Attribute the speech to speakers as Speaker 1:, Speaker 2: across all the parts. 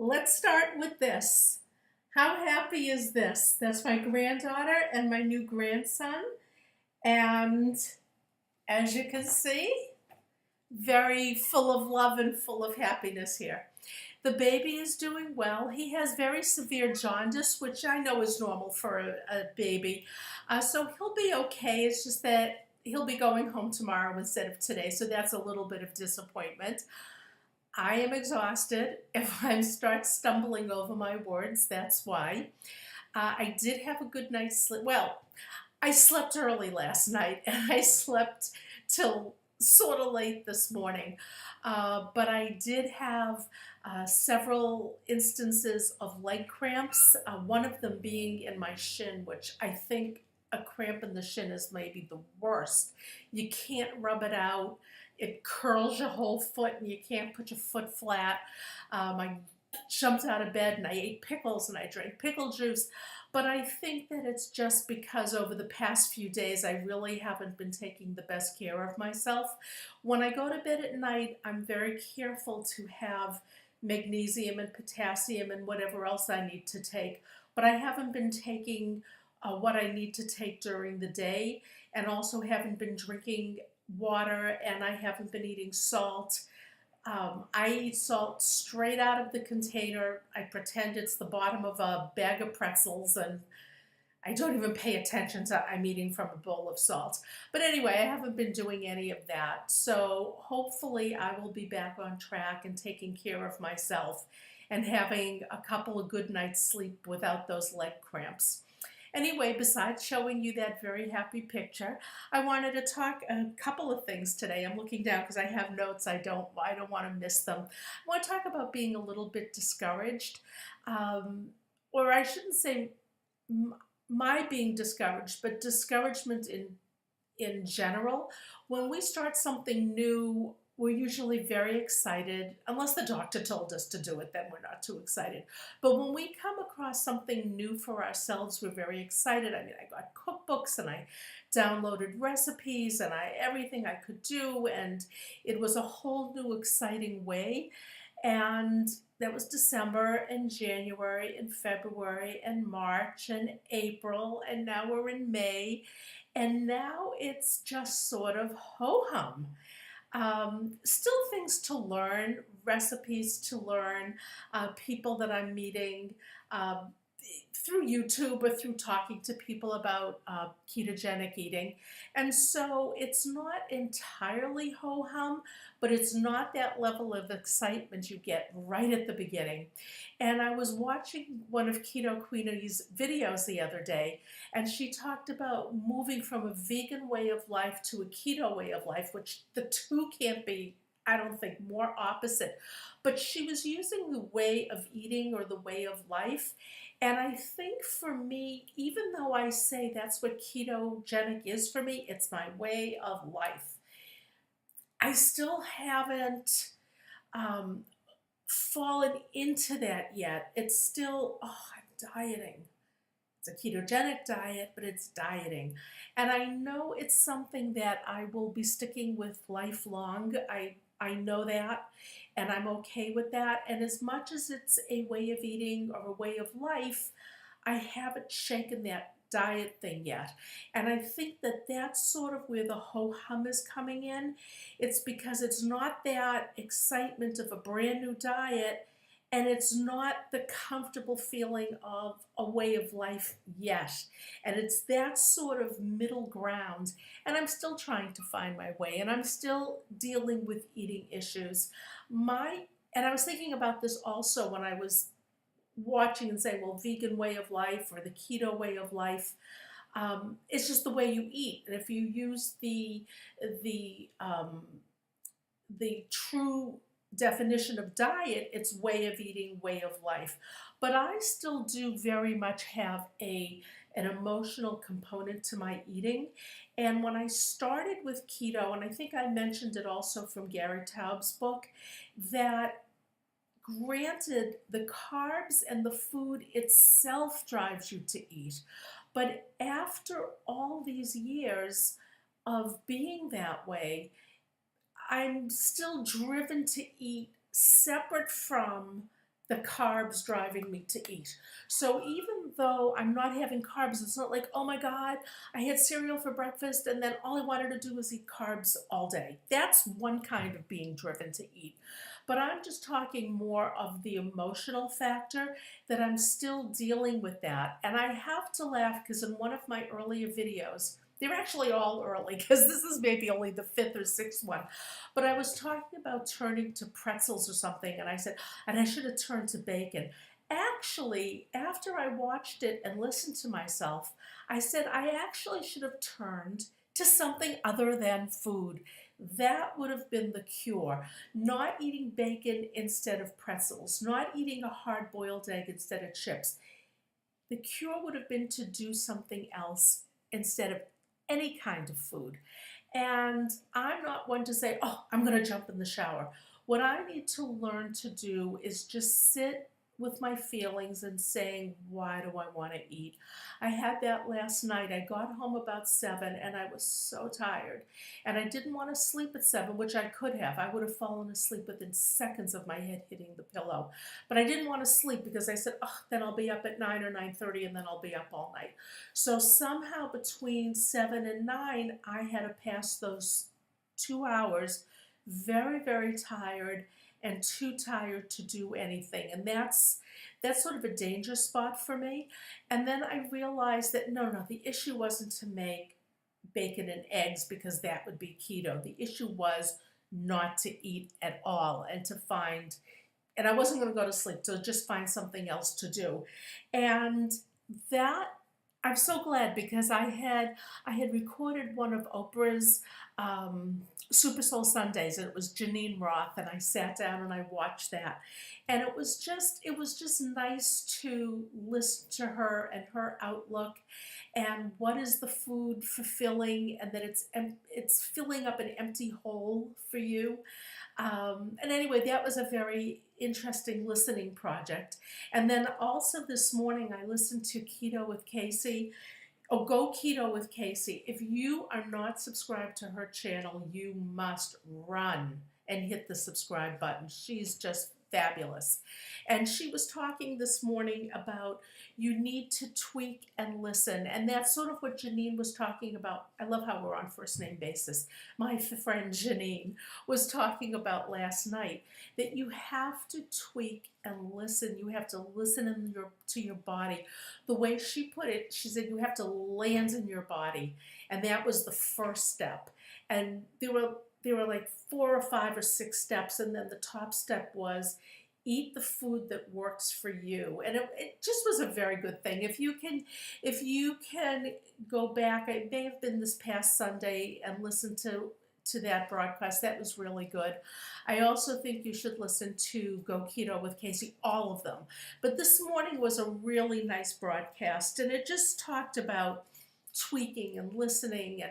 Speaker 1: Let's start with this. How happy is this? That's my granddaughter and my new grandson. And as you can see, very full of love and full of happiness here. The baby is doing well. He has very severe jaundice, which I know is normal for a baby. So he'll be okay. It's just that he'll be going home tomorrow instead of today. So that's a little bit of disappointment. I am exhausted. If I start stumbling over my words, that's why. I did have a good night's sleep. Well, I slept early last night and I slept till sort of late this morning. But I did have several instances of leg cramps, one of them being in my shin, which I think a cramp in the shin is maybe the worst. You can't rub it out. It curls your whole foot and you can't put your foot flat. I jumped out of bed and I ate pickles and I drank pickle juice. But I think that it's just because over the past few days I really haven't been taking the best care of myself. When I go to bed at night, I'm very careful to have magnesium and potassium and whatever else I need to take. But I haven't been taking what I need to take during the day, and also haven't been drinking water, and I haven't been eating salt. I eat salt straight out of the container. I pretend it's the bottom of a bag of pretzels, and I don't even pay attention to I'm eating from a bowl of salt. But anyway, I haven't been doing any of that. So hopefully I will be back on track and taking care of myself and having a couple of good nights sleep without those leg cramps. Anyway, besides showing you that very happy picture, I wanted to talk a couple of things today. I'm looking down because I have notes. I don't want to miss them. I want to talk about being a little bit discouraged, or I shouldn't say my being discouraged, but discouragement in general. When we start something new, we're usually very excited, unless the doctor told us to do it, then we're not too excited. But when we come across something new for ourselves, we're very excited. I mean, I got cookbooks and I downloaded recipes and everything I could do, and it was a whole new exciting way. And that was December and January and February and March and April, and now we're in May, and now it's just sort of ho-hum. Still things to learn, recipes to learn, people that I'm meeting through YouTube or through talking to people about ketogenic eating. And so it's not entirely ho hum, but it's not that level of excitement you get right at the beginning. And I was watching one of Keto Queenie's videos the other day, and she talked about moving from a vegan way of life to a keto way of life, which the two can't be, I don't think, more opposite. But she was using the way of eating or the way of life. And I think for me, even though I say that's what ketogenic is for me, it's my way of life, I still haven't um, fallen into that yet. It's still, oh, I'm dieting. It's a ketogenic diet, but it's dieting. And I know it's something that I will be sticking with lifelong. I know that, and I'm okay with that. And as much as it's a way of eating or a way of life, I haven't shaken that diet thing yet. And I think that that's sort of where the ho hum is coming in. It's because it's not that excitement of a brand new diet, and it's not the comfortable feeling of a way of life yet. And it's that sort of middle ground. And I'm still trying to find my way, and I'm still dealing with eating issues. And I was thinking about this also when I was watching and saying, well, vegan way of life or the keto way of life. It's just the way you eat. And if you use the um, the true definition of diet, it's way of eating, way of life. But I still do very much have an emotional component to my eating. And when I started with keto, and I think I mentioned it also from Gary Taub's book, that granted, the carbs and the food itself drives you to eat. But after all these years of being that way, I'm still driven to eat separate from the carbs driving me to eat. So even though I'm not having carbs, it's not like, oh my God, I had cereal for breakfast and then all I wanted to do was eat carbs all day. That's one kind of being driven to eat. But I'm just talking more of the emotional factor, that I'm still dealing with that. And I have to laugh because in one of my earlier videos, they're actually all early because this is maybe only the fifth or sixth one, but I was talking about turning to pretzels or something, and I said, and I should have turned to bacon. Actually, after I watched it and listened to myself, I said I actually should have turned to something other than food. That would have been the cure. Not eating bacon instead of pretzels, not eating a hard boiled egg instead of chips. The cure would have been to do something else instead of any kind of food. And I'm not one to say, oh, I'm going to jump in the shower. What I need to learn to do is just sit with my feelings and saying, why do I want to eat? I had that last night. I got home about 7 and I was so tired. And I didn't want to sleep at 7, which I could have. I would have fallen asleep within seconds of my head hitting the pillow. But I didn't want to sleep because I said, oh, then I'll be up at 9 or 9:30 and then I'll be up all night. So somehow between 7 and 9, I had to pass those 2 hours very, very tired and too tired to do anything. And that's sort of a danger spot for me. And then I realized that no, the issue wasn't to make bacon and eggs because that would be keto. The issue was not to eat at all and to find, and I wasn't going to go to sleep, so just find something else to do. And that, I'm so glad because I had recorded one of Oprah's Super Soul Sundays, and it was Janine Roth, and I sat down and I watched that, and it was just nice to listen to her and her outlook, and what is the food fulfilling, and that it's filling up an empty hole for you. And anyway, that was a very interesting listening project. And then also this morning, I listened to Keto with Casey. Oh, Go Keto with Casey. If you are not subscribed to her channel, you must run and hit the subscribe button. She's just fabulous. And she was talking this morning about you need to tweak and listen. And that's sort of what Janine was talking about. I love how we're on first name basis. My friend Janine was talking about last night, that you have to tweak and listen. You have to listen to your body. The way she put it, she said you have to land in your body. And that was the first step. And there were like 4 or 5 or 6 steps, and then the top step was eat the food that works for you. And it just was a very good thing. If you can go back, it may have been this past Sunday, and listen to that broadcast. That was really good. I also think you should listen to Go Keto with Casey, all of them. But this morning was a really nice broadcast, and it just talked about tweaking and listening,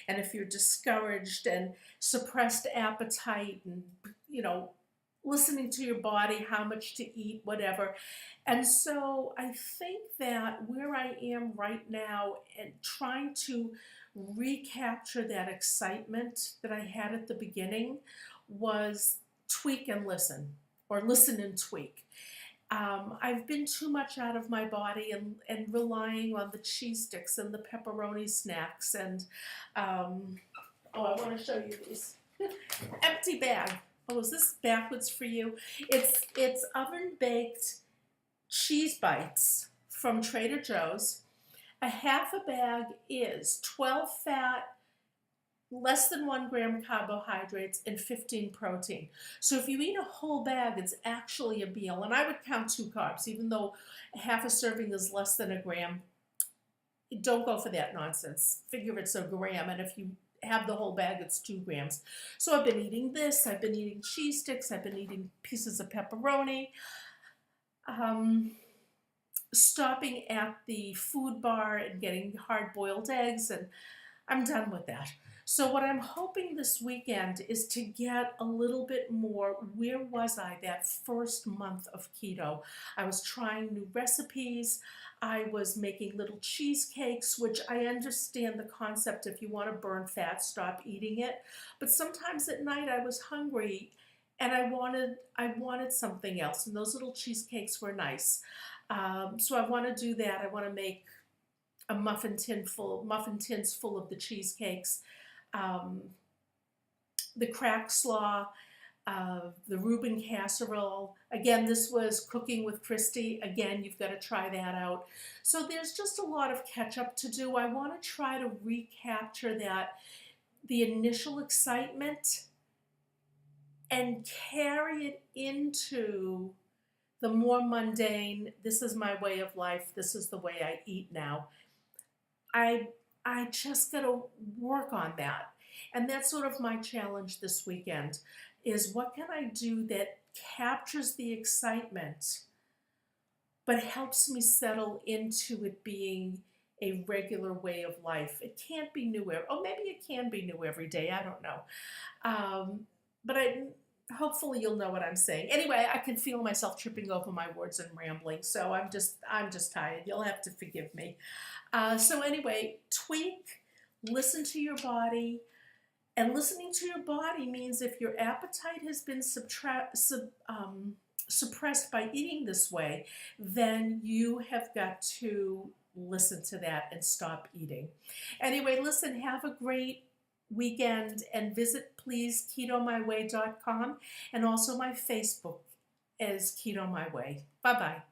Speaker 1: and if you're discouraged and suppressed appetite, and listening to your body, how much to eat, whatever. And so I think that where I am right now and trying to recapture that excitement that I had at the beginning was tweak and listen, or listen and tweak. I've been too much out of my body and relying on the cheese sticks and the pepperoni snacks. And I want to show you these. Empty bag. Oh, is this backwards for you? It's oven baked cheese bites from Trader Joe's. A half a bag is 12 fat, less than 1 gram carbohydrates, and 15 protein. So if you eat a whole bag, it's actually a meal. And I would count 2 carbs, even though half a serving is less than a gram. Don't go for that nonsense. Figure it's a gram, and if you have the whole bag, it's 2 grams. So I've been eating this, I've been eating cheese sticks, I've been eating pieces of pepperoni, stopping at the food bar and getting hard-boiled eggs, and I'm done with that. So what I'm hoping this weekend is to get a little bit more, where was I that first month of keto? I was trying new recipes. I was making little cheesecakes, which I understand the concept. If you want to burn fat, stop eating it. But sometimes at night I was hungry, and I wanted something else, and those little cheesecakes were nice. So I want to do that. I want to make a muffin tins full of the cheesecakes, um, the crack slaw, the Reuben casserole. Again, this was Cooking with Christy. Again, you've got to try that out. So there's just a lot of catch up to do. I want to try to recapture the initial excitement and carry it into the more mundane, this is my way of life, this is the way I eat now. I I just got to work on that. And that's sort of my challenge this weekend is what can I do that captures the excitement but helps me settle into it being a regular way of life. It can't be new, oh, maybe it can be new every day. I don't know. But hopefully you'll know what I'm saying. Anyway, I can feel myself tripping over my words and rambling, so I'm just tired. You'll have to forgive me. So anyway, tweak, listen to your body, and listening to your body means if your appetite has been suppressed by eating this way, then you have got to listen to that and stop eating. Anyway, listen, have a great weekend and visit please ketomyway.com and also my Facebook is Keto My Way. Bye-bye.